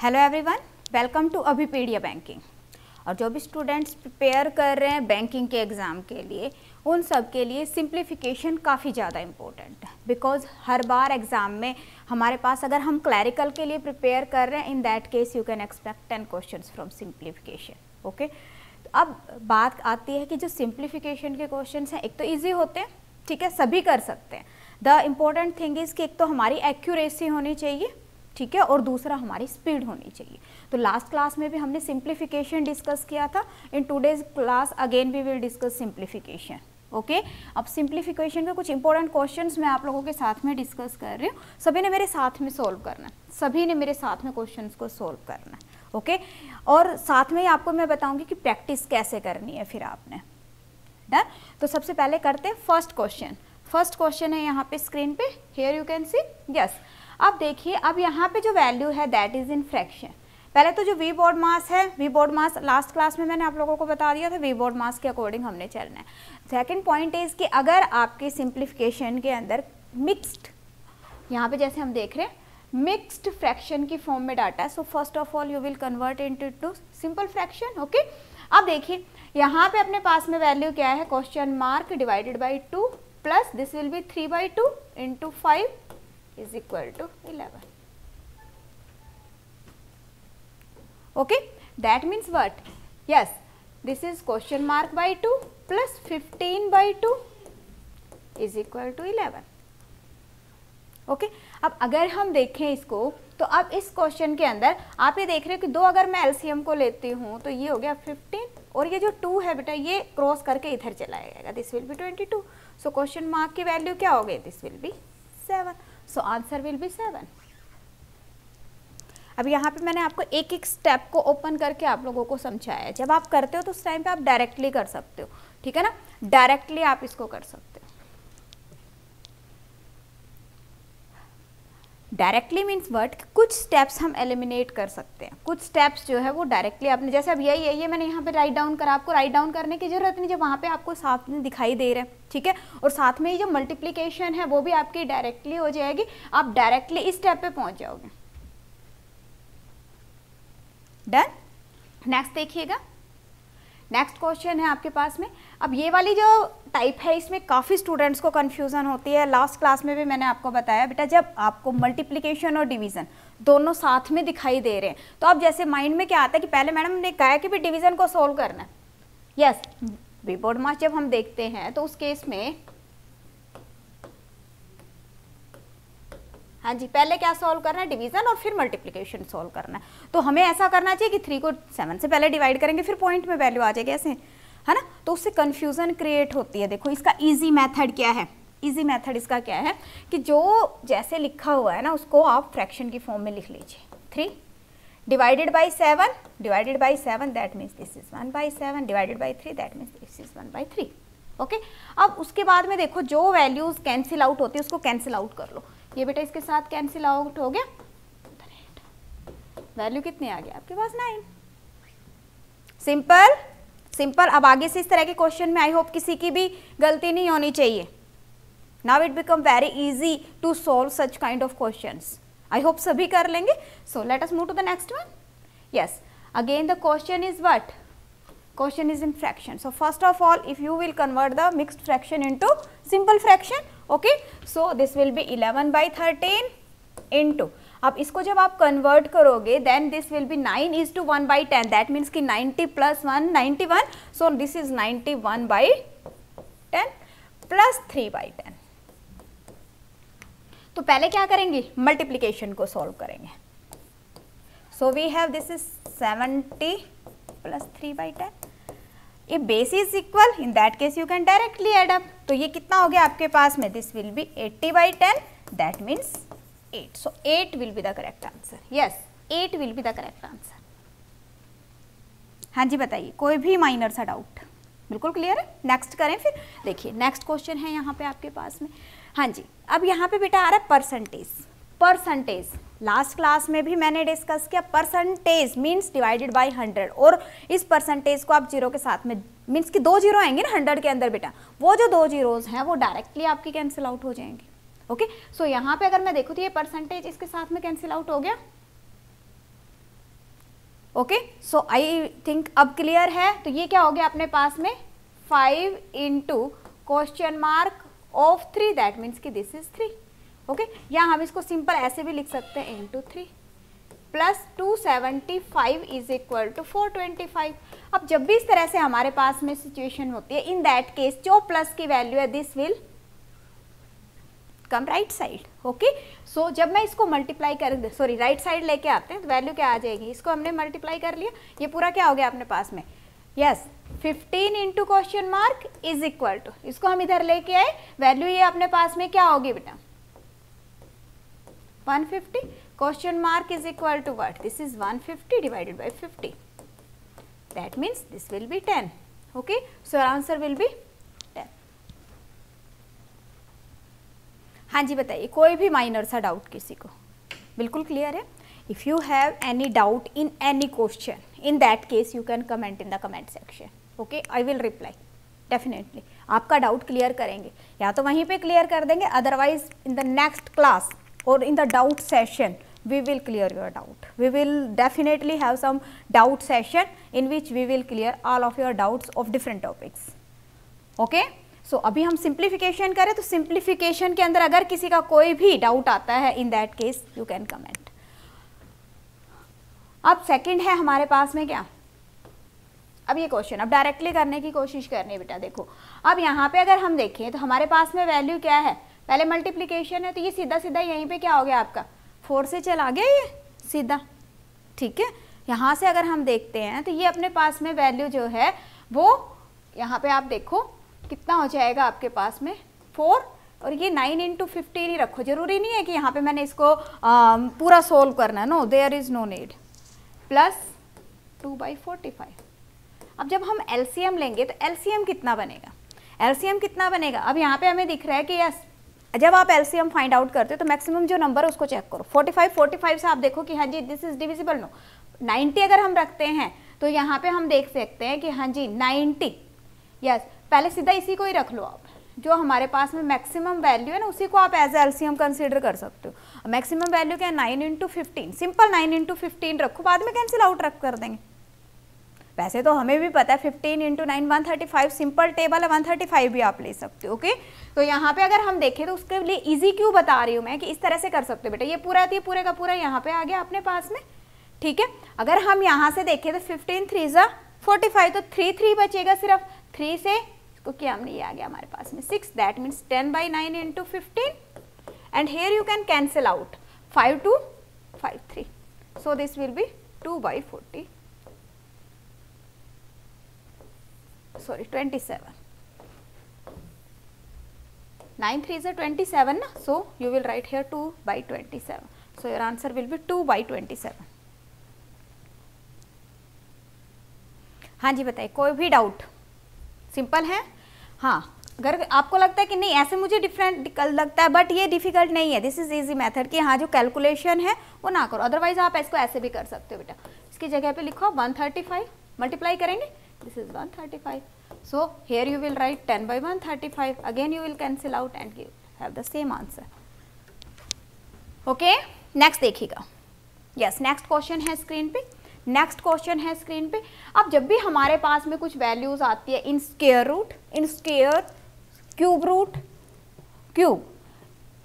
Hello everyone, welcome to Abhipedia banking. और जो भी स्टूडेंट्स प्रिपेयर कर रहे हैं बैंकिंग के एग्ज़ाम के लिए, उन सब के लिए सिंप्लीफिकेशन काफ़ी ज़्यादा इम्पोर्टेंट है। बिकॉज हर बार एग्ज़ाम में हमारे पास, अगर हम क्लैरिकल के लिए प्रिपेयर कर रहे हैं, इन that case you can expect 10 questions from simplification. Okay, तो अब बात आती है कि जो सिंप्लीफिकेशन के क्वेश्चंस हैं, एक तो ईजी होते हैं, ठीक है, सभी कर सकते हैं। द इम्पोर्टेंट थिंग इज़ कि एक तो हमारी एक्यूरेसी होनी चाहिए, ठीक है, और दूसरा हमारी स्पीड होनी चाहिए। तो लास्ट क्लास में भी हमने सिंप्लीफिकेशन डिस्कस किया था। In today's class again we will discuss simplification. Okay, अब सिंप्लीफिकेशन के कुछ इंपॉर्टेंट क्वेश्चंस मैं आप लोगों के साथ में डिस्कस कर रही हूँ। सभी ने मेरे साथ में सोल्व करना है, सभी ने मेरे साथ में क्वेश्चंस को सोल्व करना है। ओके, और साथ में ही आपको मैं बताऊंगी कि प्रैक्टिस कैसे करनी है फिर आपने। डन। तो सबसे पहले करते हैं फर्स्ट क्वेश्चन। फर्स्ट क्वेश्चन है यहाँ पे स्क्रीन पे, here you can see. Yes, अब देखिए, अब यहाँ पे जो वैल्यू है दैट इज इन फ्रैक्शन। पहले तो जो वी बोर्ड मास है, V BODMAS last class में मैंने आप लोगों को बता दिया था, वी बोर्ड मास के अकॉर्डिंग हमने चलना है। सेकंड पॉइंट इज कि अगर आपके सिंप्लीफिकेशन के अंदर मिक्स्ड, यहाँ पे जैसे हम देख रहे हैं मिक्स्ड फ्रैक्शन की फॉर्म में डाटा है, so first of all you will convert into simple fraction. Okay, अब देखिए यहाँ पे अपने पास में वैल्यू क्या है, question mark divided by 2 plus this will B 3/2 into 5 is equal to 11. Okay, that means what? Yes, this is question mark by 2 plus 15/2 is equal to 11. Okay, अब अगर हम देखें इसको, तो अब इस क्वेश्चन के अंदर आप ये देख रहे हो कि दो अगर मैं एलसीएम को लेती हूँ तो ये हो गया 15, और ये जो 2 है बेटा ये क्रॉस करके इधर चला जाएगा, this will B 22। So question mark की वैल्यू क्या हो गई, this will B 7। So answer will B 7। अब यहाँ पे मैंने आपको एक एक स्टेप को ओपन करके आप लोगों को समझाया है। जब आप करते हो तो उस टाइम पे आप डायरेक्टली कर सकते हो, ठीक है ना, डायरेक्टली आप इसको कर सकते हो। डायरेक्टली मीन्स व्हाट, कुछ स्टेप्स हम एलिमिनेट कर सकते हैं, कुछ स्टेप्स जो है वो डायरेक्टली आपने, जैसे अब ये मैंने यहाँ पे राइट डाउन करा, आपको राइट डाउन करने की जरूरत नहीं, जब वहाँ पे आपको साथ में दिखाई दे रहा है, ठीक है। और साथ में ही जो मल्टीप्लिकेशन है वो भी आपकी डायरेक्टली हो जाएगी, आप डायरेक्टली इस स्टेप पे पहुंच जाओगे। डन। नेक्स्ट देखिएगा, नेक्स्ट क्वेश्चन है आपके पास में। अब ये वाली जो टाइप है इसमें काफ़ी स्टूडेंट्स को कंफ्यूजन होती है। लास्ट क्लास में भी मैंने आपको बताया बेटा, जब आपको मल्टीप्लिकेशन और डिवीजन दोनों साथ में दिखाई दे रहे हैं तो अब जैसे माइंड में क्या आता है कि पहले मैडम ने कहा कि भी डिवीजन को सोल्व करना है। यस, वी बोर्ड मास जब हम देखते हैं तो उस केस में हाँ जी, पहले क्या सॉल्व करना है, डिवीजन, और फिर मल्टीप्लिकेशन सॉल्व करना है। तो हमें ऐसा करना चाहिए कि 3 को 7 से पहले डिवाइड करेंगे, फिर पॉइंट में वैल्यू आ जाएगी, ऐसे है ना। तो उससे कंफ्यूजन क्रिएट होती है। देखो इसका इजी मेथड क्या है, इजी मेथड इसका क्या है कि जो जैसे लिखा हुआ है ना उसको आप फ्रैक्शन की फॉर्म में लिख लीजिए। 3 divided by 7 that means this is 1/7 divided by 3 that means this is 1/3। Okay, अब उसके बाद में देखो जो वैल्यूज कैंसिल आउट होती है उसको कैंसिल आउट कर लो। ये बेटा इसके साथ कैंसिल आउट हो गया, वैल्यू कितनी आ गया आपके पास, 9। Simple simple. अब आगे से इस तरह के क्वेश्चन में आई होप किसी की भी गलती नहीं होनी चाहिए। Now it become very easy to solve such kind of questions. I hope सभी कर लेंगे। So let us move to the next one. Yes, again the question is what, question is in fraction. So first of all, if you will convert the mixed fraction into simple fraction, okay, so this will be 11/13 into, अब इसको जब आप convert करोगे then this will be 9:1/10, that means कि 90 plus 1 91, so this is 91/10 plus 3/10। तो पहले क्या करेंगे, मल्टीप्लिकेशन को सॉल्व करेंगे। So we have this is 70 plus 3/10। If base is equal, in that case you can directly add up। तो ये कितना हो गया आपके पास में, this will be 80/10, that means 8। So 8 will be the correct answer। Yes, 8 will be the correct answer। हाँ जी बताइए, कोई भी माइनर सा डाउट, बिल्कुल क्लियर है। नेक्स्ट करें फिर। देखिए नेक्स्ट क्वेश्चन है यहाँ पे आपके पास में। हाँ जी, अब यहाँ पे बेटा आ रहा है परसेंटेज। परसेंटेज लास्ट क्लास में भी मैंने डिस्कस किया, परसेंटेज मीन्स डिवाइडेड बाय 100, और इस परसेंटेज को आप जीरो के साथ में, मीन्स कि 2 जीरो आएंगे ना 100 के अंदर बेटा, वो जो 2 जीरोज हैं वो डायरेक्टली आपकी कैंसिल आउट हो जाएंगे। ओके, सो यहाँ पे अगर मैं देखूँ तो ये परसेंटेज इसके साथ में कैंसिल आउट हो गया, ओके, सो आई थिंक अब क्लियर है। तो ये क्या हो गया अपने पास में 5 into question mark of 3, that means कि दिस इज 3। ओके, या हम इसको सिंपल ऐसे भी लिख सकते हैं into 3 plus 275 is equal to 425। अब जब भी इस तरह से हमारे पास में सिचुएशन होती है, इन दैट केस जो प्लस की वैल्यू है this will come right side. Okay, so जब मैं इसको मल्टीप्लाई कर सॉरी राइट साइड लेके आते हैं तो वैल्यू क्या आ जाएगी, इसको हमने मल्टीप्लाई कर लिया, ये पूरा क्या हो गया अपने पास में, yes 15 into question mark is equal to, इसको हम इधर लेके आए, वैल्यू ये अपने पास में क्या होगी बेटा 150, question mark is equal to what, this is 150 divided by 50, that means this will be 10। Okay, so answer will be 10। हाँ जी बताइए, कोई भी माइनर सा डाउट किसी को, बिल्कुल क्लियर है। If you have any doubt in any question, in that case you can comment in the comment section. Okay, I will reply definitely, आपका डाउट क्लियर करेंगे, या तो वहीं पे क्लियर कर देंगे, otherwise in the next class और in the doubt session we will clear your doubt. We will definitely have some doubt session in which we will clear all of your doubts of different topics. Okay? So अभी हम simplification करें, तो simplification के अंदर अगर किसी का कोई भी डाउट आता है, in that case you can comment. अब सेकंड है हमारे पास में क्या, अब ये क्वेश्चन अब डायरेक्टली करने की कोशिश करनी है बेटा। देखो अब यहाँ पे अगर हम देखें तो हमारे पास में वैल्यू क्या है, पहले मल्टीप्लीकेशन है, तो ये सीधा सीधा यहीं पे क्या हो गया आपका 4 से चला गया ये सीधा। ठीक है, यहाँ से अगर हम देखते हैं तो ये अपने पास में वैल्यू जो है वो यहाँ पे आप देखो कितना हो जाएगा आपके पास में 4, और ये 9 इंटू 15 ही रखो, जरूरी नहीं है कि यहाँ पे मैंने इसको पूरा सोल्व करना है, no there is no need, plus 2/45। अब जब हम एलसीएम लेंगे तो एलसीएम कितना बनेगा, एलसीएम कितना बनेगा, अब यहाँ पे हमें दिख रहा है कि यस जब आप एलसीएम फाइंड आउट करते हो तो मैक्सिमम जो नंबर है उसको चेक करो, 45 से आप देखो कि हाँ जी दिस इज डिविजिबल, नो 90 अगर हम रखते हैं तो यहाँ पे हम देख सकते हैं कि हाँ जी 90, यस पहले सीधा इसी को ही रख लो आप, जो हमारे पास में मैक्सिमम वैल्यू है ना उसी को आप एज एलसीएम कंसीडर कर सकते हो। मैक्सिमम वैल्यू क्या है 9 इंटू 15, सिंपल 9 इंटू 15 रखो, बाद में कैंसिल आउट रख कर देंगे। वैसे तो हमें भी पता है 15 इंटू 9 135, सिंपल टेबल है, 135 भी आप ले सकते हो। ओके, तो यहाँ पे अगर हम देखें तो उसके लिए इजी क्यों बता रही हूँ मैं कि इस तरह से कर सकते हो बेटा, ये पूरा है पूरे का पूरा यहाँ पे आ गया अपने पास में। ठीक है, अगर हम यहाँ से देखें तो 15 3 जा 45, तो 3 बचेगा सिर्फ, 3 से इसको क्या हमने ये आ गया हमारे पास में 6, that means 10/9 into 15, and here you can cancel out 5 2 5 3, so this will be 2/40 sorry 27, 9 3 is 27 na, so you will write here 2/27, so your answer will be 2/27। हाँ जी बताइए, कोई भी डाउट, सिंपल है। हाँ, अगर आपको लगता है कि नहीं ऐसे मुझे डिफरेंट लगता है बट ये डिफिकल्ट नहीं है, दिस इज इजी मेथड कि हाँ जो कैलकुलेशन है वो ना करो, अदरवाइज आप इसको ऐसे भी कर सकते हो बेटा, इसकी जगह पे लिखो 135, मल्टीप्लाई करेंगे, this is 135, so here you will write 10/135, again you will cancel out and have the same answer। okay, next देखिएगा, yes next question है स्क्रीन पे, नेक्स्ट क्वेश्चन है स्क्रीन पे। अब जब भी हमारे पास में कुछ वैल्यूज आती है in square root, in square, cube root, cube,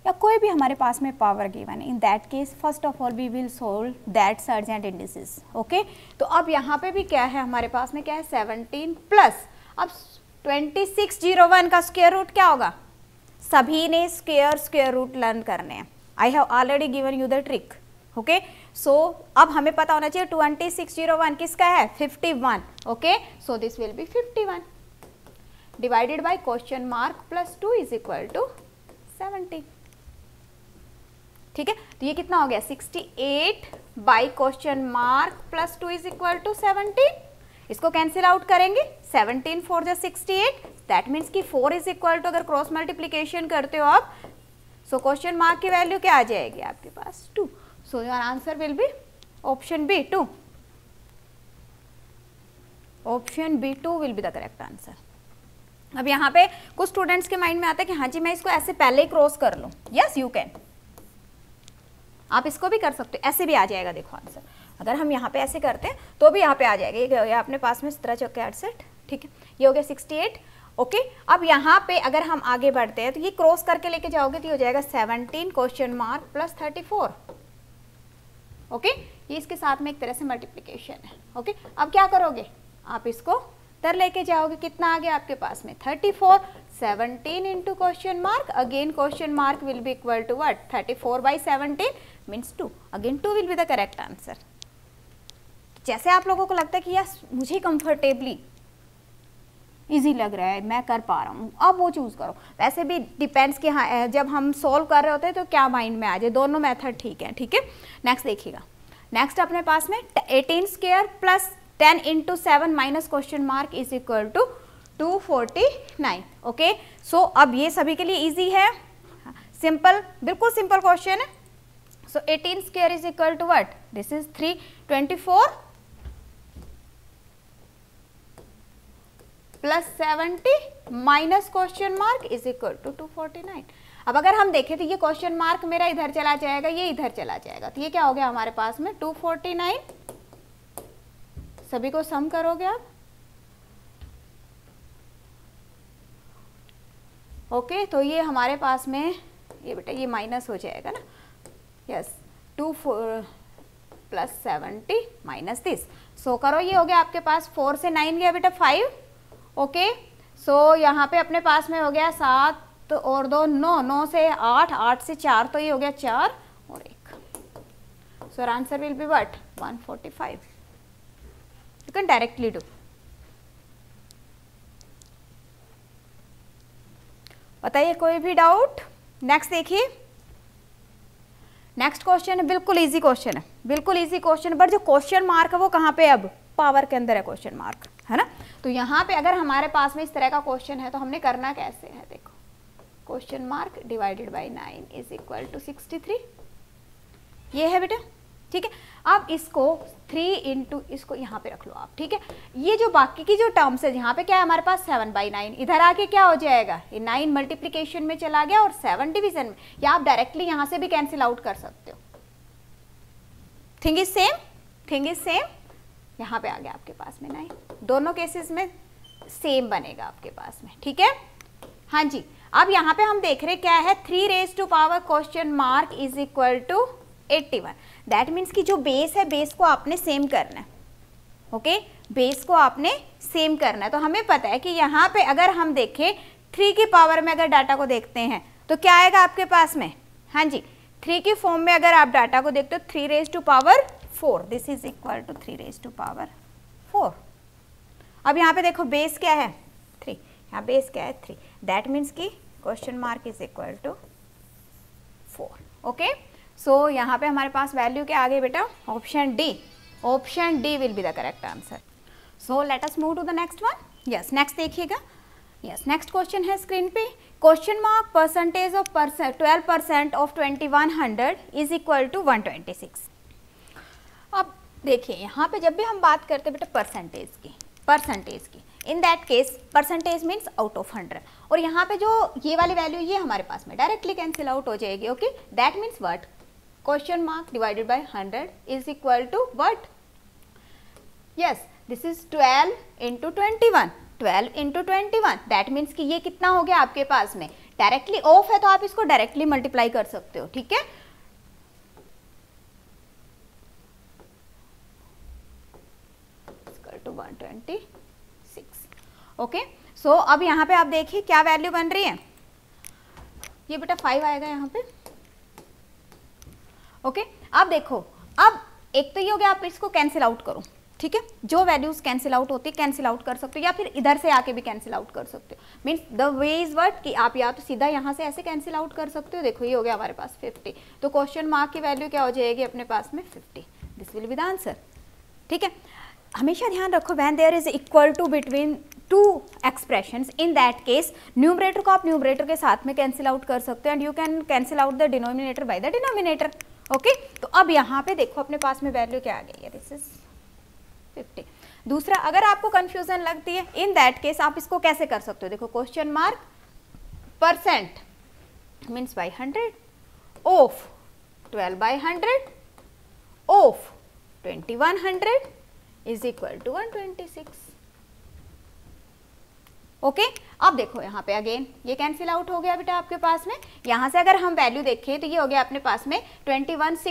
या कोई भी हमारे पास में पावर गिवन है, in that case first of all we will solve that surds and indices. Okay, तो अब यहाँ पे भी क्या है हमारे पास में क्या है 17 प्लस, अब 2601 का स्क्वायर रूट क्या होगा, सभी ने स्क्वायर रूट लर्न करने हैं, I have already given you the trick. Okay, so अब हमें पता होना चाहिए 2601 किसका है 51। Okay, so this will be 51 divided by question mark plus 2 is equal to 70। ठीक है, तो ये कितना हो गया 68 by question mark plus 2 is equal to 17, इसको कैंसिल आउट करेंगे, 17 4 जा 68, दैट मीन्स कि 4 इज इक्वल टू, अगर क्रॉस मल्टीप्लीकेशन करते हो आप, सो क्वेश्चन मार्क की वैल्यू क्या आ जाएगी आपके पास 2, so your answer will be option B 2, option B 2 will be the correct answer. अब यहाँ पे कुछ स्टूडेंट्स के माइंड में आता है कि हाँ जी मैं इसको ऐसे पहले ही क्रॉस कर लूँ, यस यू कैन, आप इसको भी कर सकते हो, ऐसे भी आ जाएगा देखो आंसर। अगर हम यहाँ पे ऐसे करते हैं तो भी यहाँ पे आ जाएगा, ये हो गया अपने पास में 17 चौके 68, ठीक है, ये हो गया 68। ओके, अब यहाँ पे अगर हम आगे बढ़ते हैं तो ये क्रॉस करके लेके जाओगे तो ये हो जाएगा 17 क्वेश्चन मार्क प्लस 34। ओके, ये इसके साथ में एक तरह से मल्टीप्लिकेशन है। ओके, अब क्या करोगे, आप इसको इधर लेके जाओगे, कितना आ गया आपके पास में 34, 17 into question mark, again question mark will be equal to what, 34/17 means 2, again 2 will be the correct answer. जैसे आप लोगों को लगता है कि यस मुझे कंफर्टेबली इजी लग रहा है, मैं कर पा रहा हूँ, अब वो चूज़ करो। वैसे भी डिपेंड्स कि हाँ जब हम सोल्व कर रहे होते हैं तो क्या माइंड में आ जाए, दोनों मेथड ठीक है, ठीक है। नेक्स्ट देखिएगा, नेक्स्ट अपने पास में 18 square plus 10 into 7 minus question mark is equal to 249। Okay, so अब ये सभी के लिए इजी है, सिंपल, बिल्कुल सिंपल क्वेश्चन है। So 18 square is equal to what, this is 324 plus 70 minus question mark is equal to 249। अब अगर हम देखें तो ये क्वेश्चन मार्क मेरा इधर चला जाएगा, ये इधर चला जाएगा, तो ये क्या हो गया हमारे पास में 249, सभी को सम करोगे आप। ओके, तो ये हमारे पास में ये बेटा ये माइनस हो जाएगा ना, यस 2 प्लस 70 माइनस दिस, सो करो, ये हो गया आपके पास 4 से 9 गया बेटा 5। ओके, सो यहाँ पे अपने पास में हो गया 7 और 2 9, 9 से 8, 8 से 4, तो ये हो गया 4 और 1, सो answer will be what 145। You can directly do. बताइए कोई भी डाउट। नेक्स्ट देखिए, नेक्स्ट क्वेश्चन है, बिल्कुल इजी क्वेश्चन है, बिल्कुल इजी क्वेश्चन, बट जो क्वेश्चन मार्क है वो कहाँ पे, अब पावर के अंदर है क्वेश्चन मार्क, है ना। तो यहाँ पे अगर हमारे पास में इस तरह का क्वेश्चन है तो हमने करना कैसे है, देखो question mark divided by 9 is equal to 63, ये है बेटा, ठीक है। अब इसको 3 इंटू इसको यहाँ पे रख लो आप, ठीक है। ये जो बाकी की जो टर्म्स है, यहाँ पे क्या है हमारे पास 7/9, इधर आके क्या हो जाएगा, ये 9 मल्टीप्लीकेशन में चला गया और 7 डिवीजन में, या आप डायरेक्टली यहाँ से भी कैंसिल आउट कर सकते हो। Thing is same, thing is same, यहाँ पे आ गया आपके पास में 9, दोनों केसेस में सेम बनेगा आपके पास में, ठीक है। हाँ जी, अब यहाँ पे हम देख रहे क्या है, 3 raise to power question mark is equal to 81। That means कि जो बेस है, बेस को आपने सेम करना है। ओके, बेस को आपने सेम करना है। तो हमें पता है कि यहाँ पे अगर हम देखें 3 की पावर में अगर डाटा को देखते हैं तो क्या आएगा आपके पास में, हाँ जी 3 की फॉर्म में अगर आप डाटा को देखते हो 3 raise to power 4, this is equal to 3 raise to power 4। अब यहाँ पे देखो बेस क्या है 3, यहाँ बेस क्या है 3, दैट मीन्स कि question mark is equal to 4। Okay, so यहाँ पे हमारे पास वैल्यू क्या आ गई बेटा, option D, option D will be the correct answer. So let us move to the next one. Yes, next देखिएगा, यस नेक्स्ट क्वेश्चन है स्क्रीन पे, question mark percentage of 12% of 2100 is equal to 126। अब देखिए यहाँ पे जब भी हम बात करते हैं बेटा परसेंटेज की, इन that case percentage means out of 100, और यहाँ पे जो ये वाली वैल्यू ये हमारे पास में डायरेक्टली कैंसिल आउट हो जाएगी। Okay, that means what, question mark divided by 100 is equal to what, yes this is 12 into 21, 12 into 21, that means कि ये कितना हो गया आपके पास में, डायरेक्टली ऑफ है तो आप इसको डायरेक्टली मल्टीप्लाई कर सकते हो, ठीक है। टू 126। ओके, सो अब यहाँ पे आप देखिए क्या वैल्यू बन रही है, ये बेटा 5 आएगा यहाँ पे। ओके, अब देखो, अब एक तो ये हो गया, आप इसको कैंसिल आउट करो, ठीक है, जो वैल्यूज कैंसिल आउट होती है कैंसिल आउट कर सकते हो, या फिर इधर से आके भी कैंसिल आउट कर सकते हो। Means the way is what कि आप या तो सीधा यहाँ से ऐसे कैंसिल आउट कर सकते हो। देखो ये हो गया हमारे पास 50, तो क्वेश्चन मार्क की वैल्यू क्या हो जाएगी अपने पास में 50, this will be the answer, ठीक है। हमेशा ध्यान रखो when there is equal to between two expressions, in that case numerator को आप न्यूमरेटर के साथ में कैंसिल आउट कर सकते हो, and you can cancel out the denominator by the denominator. Okay, तो अब यहाँ पे देखो अपने पास में वैल्यू क्या आ गई है, दिस इज 50। दूसरा, अगर आपको कंफ्यूजन लगती है इन दैट केस आप इसको कैसे कर सकते हो, देखो question mark percent means by 100 of 12/100 of 2100 is equal to 126। Okay अब देखो यहाँ पे अगेन ये कैंसिल आउट हो गया बेटा आपके पास में। यहाँ से अगर हम वैल्यू देखें तो ये हो गया अपने पास में 21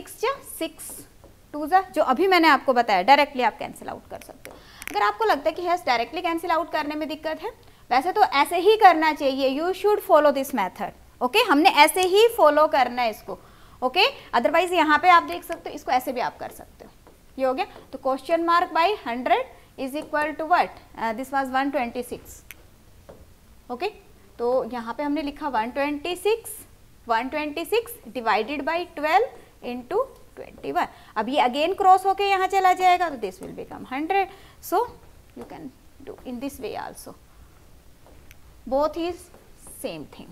6 2 जो अभी मैंने आपको बताया डायरेक्टली आप कैंसिल आउट कर सकते हो। अगर आपको लगता है कि यस डायरेक्टली कैंसिल आउट करने में दिक्कत है, वैसे तो ऐसे ही करना चाहिए, you should follow this method. Okay हमने ऐसे ही फॉलो करना है इसको। ओके अदरवाइज यहाँ पे आप देख सकते हो, इसको ऐसे भी आप कर सकते हो। ये हो गया तो question mark by 100 is equal to what, this was 126। Okay तो यहाँ पे हमने लिखा 126 डिवाइडेड बाई 12 इंटू 21। अब ये अगेन क्रॉस होके यहाँ चला जाएगा तो this will become 100। So you can do in this way also, both is same thing.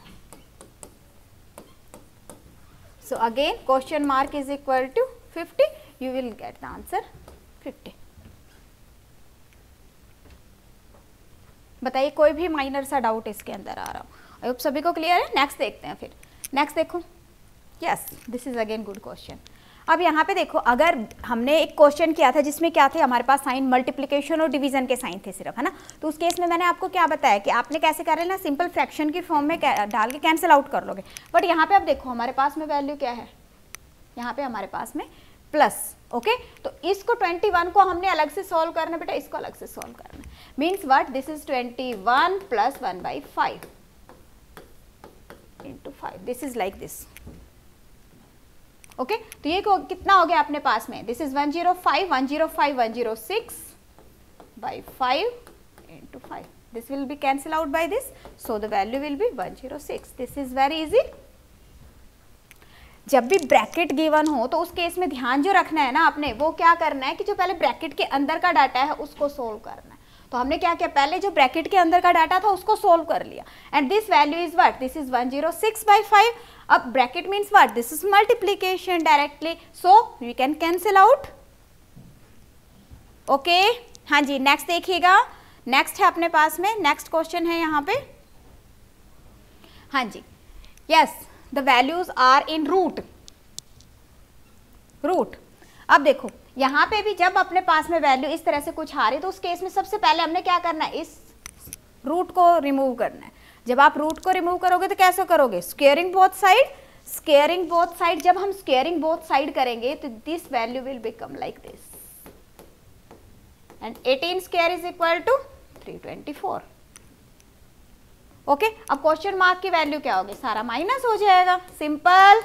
So again question mark is equal to 50, you will get the answer 50. बताइए कोई भी माइनर सा डाउट इसके अंदर आ रहा हो? आई होप सभी को क्लियर है। नेक्स्ट देखते हैं फिर। नेक्स्ट देखो, yes this is again good question. अब यहाँ पे देखो, अगर हमने एक क्वेश्चन किया था जिसमें क्या थे हमारे पास साइन मल्टीप्लिकेशन और डिवीजन के साइन थे सिर्फ, है ना, तो उस केस में मैंने आपको क्या बताया कि आपने कैसे कर लेना, सिंपल फ्रैक्शन की फॉर्म में डाल के कैंसिल आउट कर लोगे। बट यहाँ पे अब देखो हमारे पास में वैल्यू क्या है, यहाँ पे हमारे पास में प्लस। ओके तो इसको 21 को हमने अलग से सॉल्व करना बेटा, इसको अलग से सॉल्व करना। Means what, this is 21 plus 1/5 into 5, this is like this. Okay तो ये कितना हो गया अपने पास में, this is 106 by 5 into 5, this will be cancel out by this, so the value will be 106. this is very easy. जब भी ब्रैकेट गिवन हो तो उस केस में ध्यान जो रखना है ना आपने, वो क्या करना है कि जो पहले ब्रैकेट के अंदर का डाटा है उसको सोल्व करना है। तो हमने क्या किया, पहले जो ब्रैकेट के अंदर का डाटा था उसको सोल्व कर लिया। And this value is what, this is 106 by 5। अब bracket means what, this is multiplication directly, so we can cancel out. Okay हाँ जी नेक्स्ट देखिएगा, नेक्स्ट है अपने पास में, नेक्स्ट क्वेश्चन है यहाँ पे। हाँ जी yes, the values are in root. अब देखो यहाँ पे भी जब अपने पास में वैल्यू इस तरह से कुछ आ रही तो उस केस में सबसे पहले हमने क्या करना है, इस रूट को रिमूव करना है। जब आप रूट को रिमूव करोगे तो कैसे करोगे, स्क्वेयरिंग बोथ साइड। जब हम स्क्वेयरिंग बोथ साइड करेंगे तो this value will become like this, and 18 square is equal to 324। Okay अब क्वेश्चन मार्क की वैल्यू क्या होगी, सारा माइनस हो जाएगा, सिंपल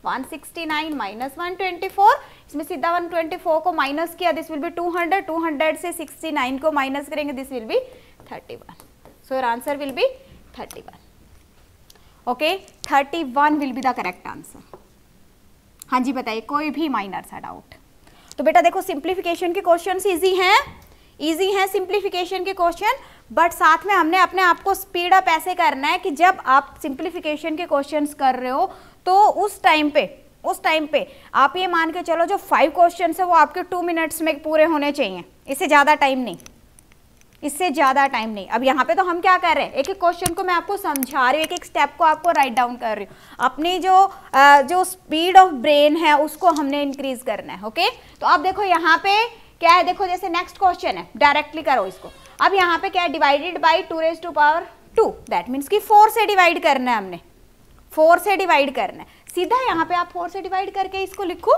169 माइनस 124, इसमें सीधा 124 को माइनस किया, दिस विल बी 200, 200 से 69 को माइनस करेंगे, this will B 31। So your answer will B 31। Okay 31 will be the correct answer. हाँ जी बताइए कोई भी माइनर सा डाउट? तो बेटा देखो सिंप्लीफिकेशन के क्वेश्चंस इजी हैं सिंप्लीफिकेशन के क्वेश्चन, बट साथ में हमने अपने आप को स्पीड अप ऐसे करना है कि जब आप सिंप्लीफिकेशन के क्वेश्चंस कर रहे हो तो उस टाइम पे आप ये मान के चलो जो 5 क्वेश्चंस है वो आपके 2 मिनट्स में पूरे होने चाहिए, इससे ज़्यादा टाइम नहीं। अब यहाँ पे तो हम क्या कर रहे हैं, एक एक क्वेश्चन को मैं आपको समझा रही हूँ, एक एक स्टेप को आपको राइट डाउन कर रही हूँ। अपनी जो स्पीड ऑफ ब्रेन है उसको हमने इंक्रीज करना है। ओके तो अब देखो यहाँ पे क्या है, देखो जैसे नेक्स्ट क्वेश्चन है, डायरेक्टली करो इसको। अब यहाँ पे क्या है, डिवाइडेड बाई 2⁻², दैट मीन्स कि 4 से डिवाइड करना है हमने, 4 से डिवाइड करना है। सीधा यहाँ पे आप 4 से डिवाइड करके इसको लिखो,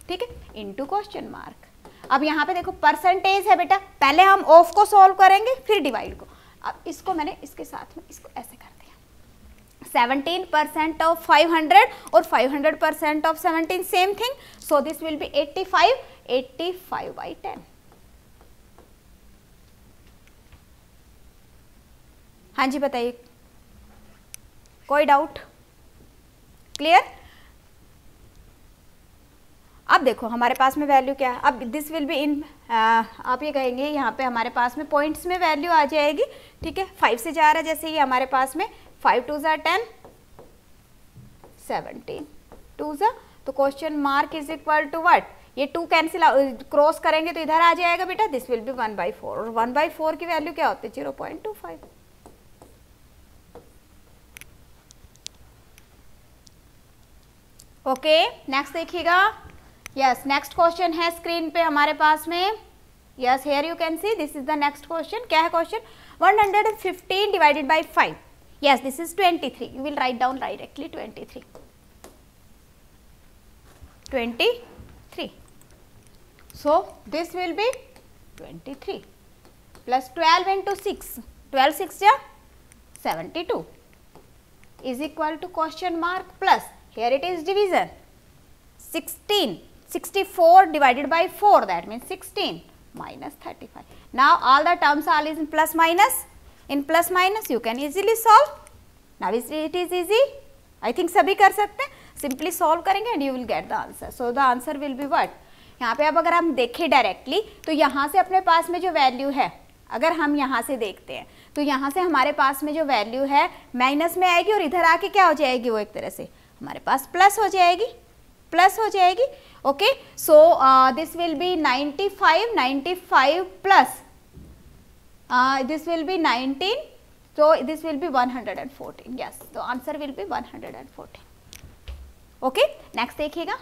ठीक है, इनटू क्वेश्चन मार्क। अब यहाँ पे देखो परसेंटेज है बेटा, पहले हम ऑफ को सॉल्व करेंगे फिर डिवाइड को। अब इसको मैंने इसके साथ में इसको ऐसे कर दिया, 17% ऑफ 500 और 500% of 17 same thing, so this will B 85 by 10। हाँ जी बताइए कोई डाउट? क्लियर? अब देखो हमारे पास में वैल्यू क्या है, अब दिस विल बी इन, आप ये कहेंगे यहाँ पे हमारे पास में पॉइंट्स में वैल्यू आ जाएगी, ठीक है, 5 से जा रहा है, जैसे ये हमारे पास में 5 2 ज़ा 10, 17 2 ज़ा, तो question mark is equal to what, ये 2 कैंसिल क्रॉस करेंगे तो इधर आ जाएगा बेटा, दिस विल बी 1/4, और 1/4 की वैल्यू क्या होती है, 0.25। ओके नेक्स्ट देखिएगा, यस नेक्स्ट क्वेश्चन है स्क्रीन पे हमारे पास में. Yes here you can see this is the next question. क्या है question? 115 divided by 5. Yes this is 23. You will write down directly 23. So this will be 23 plus 12 into 6. 12 6 ja 72 is equal to question mark plus here it is division 16. 64 divided by 4, that means 16 minus 35. Now all the terms are in plus minus. In plus minus you can easily solve. Now it is easy. I think सभी कर सकते हैं. Simply solve करेंगे and you will get the answer. So the answer will be what? यहाँ पे अब अगर हम देखें डायरेक्टली तो यहाँ से अपने पास में जो वैल्यू है, अगर हम यहाँ से देखते हैं तो यहाँ से हमारे पास में जो वैल्यू है माइनस में आएगी और इधर आके क्या हो जाएगी, वो एक तरह से हमारे पास प्लस हो जाएगी, प्लस हो जाएगी. Okay so this will B 95 plus this will B 19, so this will be 114. yes so answer will be 114. Okay next देखिएगा.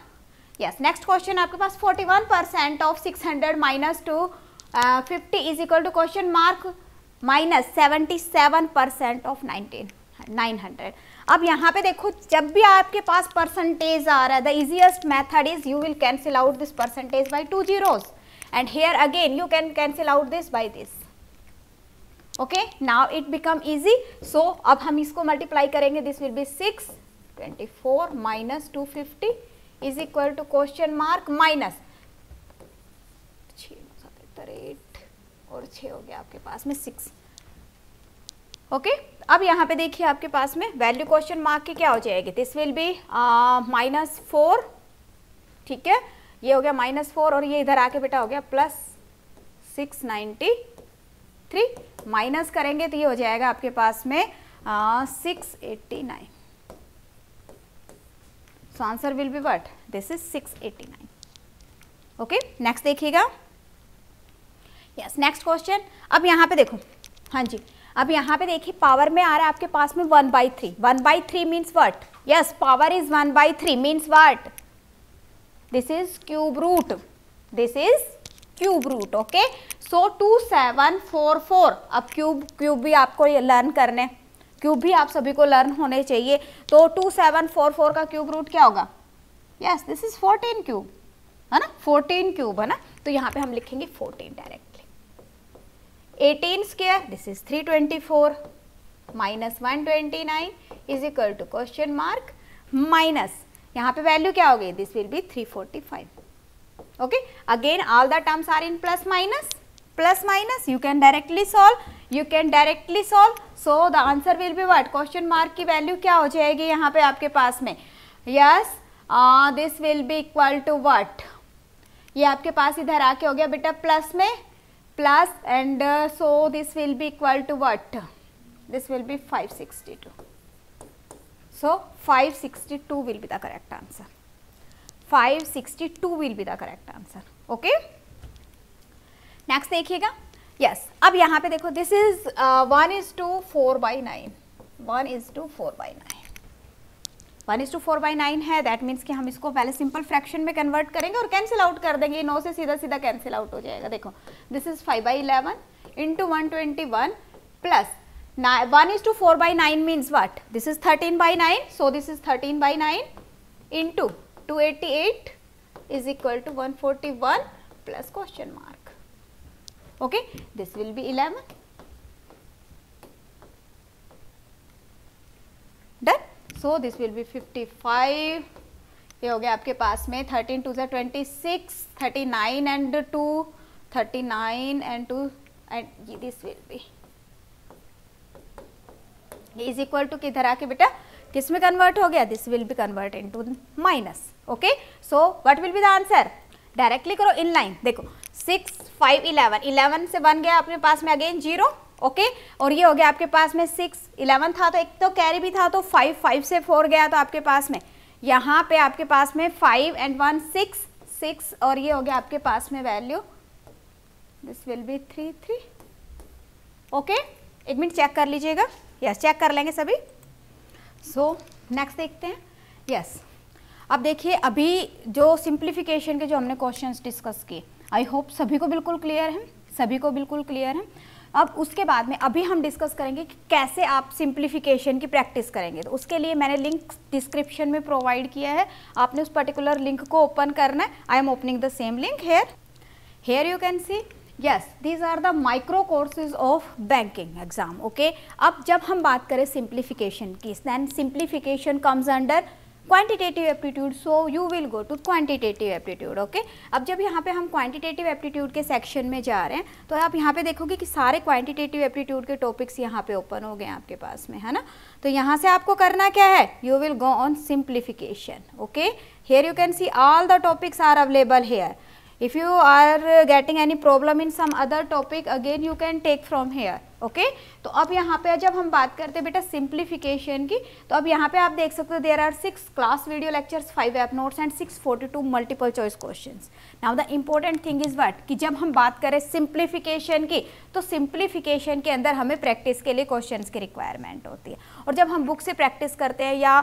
यस नेक्स्ट क्वेश्चन आपके पास 41% of 600 minus 250 is equal to question mark minus 77% of 900. अब यहाँ पे देखो जब भी आपके पास परसेंटेज आ रहा है, the easiest method is you will cancel out this percentage by 2 zeros and here again you can cancel out this by this. Okay now it become easy. So अब हम इसको मल्टीप्लाई करेंगे. This will be 624 minus 250 is equal to question mark minus 8 और 6 हो गया आपके पास में 6. ओके अब यहाँ पे देखिए आपके पास में वैल्यू क्वेश्चन मार्क की क्या हो जाएगी. This will B -4. ठीक है ये हो गया -4 और ये इधर आके बेटा हो गया प्लस 693. माइनस करेंगे तो ये हो जाएगा आपके पास में 689. So answer will be what, this is 689. Okay next देखिएगा. Yes next question. अब यहाँ पे देखो, हाँ जी अब यहाँ पे देखिए पावर में आ रहा है आपके पास में 1/3. 1/3 means what, yes power is 1/3 means what, this is cube root, this is cube root. Okay so 2744. अब क्यूब भी आपको लर्न करने, क्यूब भी आप सभी को लर्न होने चाहिए. तो 2744 का क्यूब रूट क्या होगा, यस दिस इज 14 क्यूब है ना, 14 क्यूब है ना. तो यहाँ पे हम लिखेंगे 14 directly. 18 square this is 324 minus 129 is equal to question mark minus यहाँ पे वैल्यू क्या होगी, this will be 345. Okay again all the terms are in plus minus you can directly solve. So the answer will be what, question mark की value क्या हो जाएगी यहाँ पे आपके पास में, yes this will be equal to what, ये आपके पास इधर आके हो गया बेटा प्लस में plus and so this will be equal to what, this will be 562. So 562 will be the correct answer. 562 will be the correct answer. Okay next देखिएगा. Yes अब यहाँ पे देखो दिस इज 1:4/9. 1:4/9 है. दैट मीन्स कि हम इसको पहले सिंपल फ्रैक्शन में कन्वर्ट करेंगे और कैंसिल आउट कर देंगे. 9 से सीधा सीधा कैंसिल आउट हो जाएगा. देखो this is 5/11 into 121 plus 1:4/9 means what, this is 13/9. So this is 13/9 into 288 is equal to 141 plus question mark. Okay this will be 11. Done. So this will be 55. ये हो गया आपके पास में 13 2 26, 39 and 2 39 and 2 and this will be is equal to किधर आके बेटा किस में कन्वर्ट हो गया, this will B convert into minus. Okay so what will be the answer, directly करो इन लाइन. देखो 6 5 11 से बन गया अपने पास में अगेन 0. ओके और ये हो गया आपके पास में 6 11 था तो एक तो कैरी भी था तो 5 से 4 गया तो आपके पास में यहाँ पे आपके पास में 5 and 1 6 और ये हो गया आपके पास में value, this will B 3. Okay एक मिनट चेक कर लीजिएगा. यस चेक कर लेंगे सभी. सो नेक्स्ट देखते हैं. यस अब देखिए अभी जो सिंप्लीफिकेशन के जो हमने क्वेश्चंस डिस्कस किए, आई होप सभी को बिल्कुल क्लियर है, सभी को बिल्कुल क्लियर है। अब उसके बाद में अभी हम डिस्कस करेंगे कि कैसे आप सिंप्लीफिकेशन की प्रैक्टिस करेंगे। तो उसके लिए मैंने लिंक डिस्क्रिप्शन में प्रोवाइड किया है, आपने उस पर्टिकुलर लिंक को ओपन करना है। I am opening the same link here you can see, yes these are the micro courses of banking exam. Okay, अब जब हम बात करें सिंप्लीफिकेशन की, then simplification comes under quantitative aptitude, so you will go to quantitative aptitude. Okay, अब जब यहाँ पे हम क्वांटिटेटिव एप्टीट्यूड के सेक्शन में जा रहे हैं तो आप यहाँ पे देखोगे कि सारे क्वांटिटेटिव एप्टीट्यूड के टॉपिक्स यहाँ पे ओपन हो गए आपके पास में, है ना। तो यहाँ से आपको करना क्या है, you will go on simplification. Okay, here you can see all the topics are available here. If you are getting any problem in some other topic, again you can take from here. Okay, तो अब यहाँ पे जब हम बात करते हैं बेटा सिंप्लीफिकेशन की, तो अब यहाँ पे आप देख सकते हो there are 6 class video lectures, 5 app notes and 642 multiple choice questions. Now the important thing is what, कि जब हम बात करें सिंप्लीफिकेशन की, तो सिंप्लीफिकेशन के अंदर हमें प्रैक्टिस के लिए क्वेश्चंस की रिक्वायरमेंट होती है। और जब हम बुक से प्रैक्टिस करते हैं या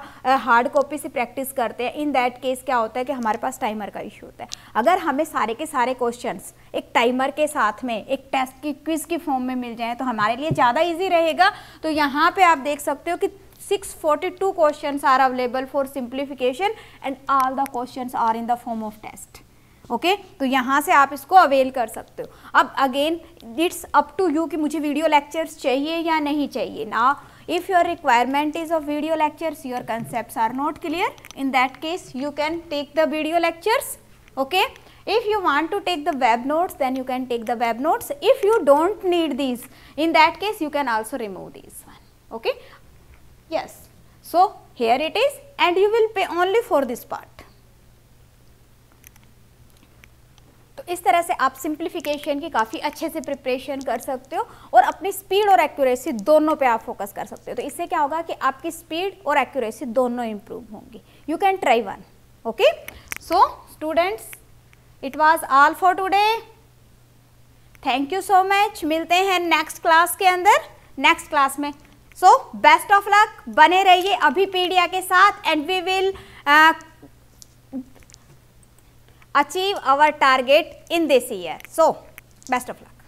हार्ड कॉपी से प्रैक्टिस करते हैं, इन दैट केस क्या होता है कि हमारे पास टाइमर का इशू होता है। अगर हमें सारे के सारे क्वेश्चंस एक टाइमर के साथ में एक टेस्ट की क्विज की फॉर्म में मिल जाए तो हमारे लिए ज़्यादा इजी रहेगा। तो यहाँ पे आप देख सकते हो कि 642 questions are available for simplification and all the questions are in the form of test. Okay, तो यहाँ से आप इसको अवेल कर सकते हो। अब again it's up to you कि मुझे वीडियो लेक्चर्स चाहिए या नहीं चाहिए। Now if your requirement is of video lectures, your concepts are not clear, in that case you can take the video lectures. Okay, if you want to take the web notes, then you can take the web notes. If you don't need these, in that case you can also remove these one. Okay, yes, so here it is and you will pay only for this part. तो इस तरह से आप simplification की काफ़ी अच्छे से preparation कर सकते हो और अपनी स्पीड और एक्यूरेसी दोनों पे आप फोकस कर सकते हो। तो इससे क्या होगा कि आपकी स्पीड और एक्यूरेसी दोनों इम्प्रूव होंगी। You can try one. Okay, so students, it was all for today. Thank you so much. मिलते हैं नेक्स्ट क्लास के अंदर, नेक्स्ट क्लास में। सो बेस्ट ऑफ लक, बने रहिए अभिपीडिया के साथ and we will achieve our target in this year. So, best of luck.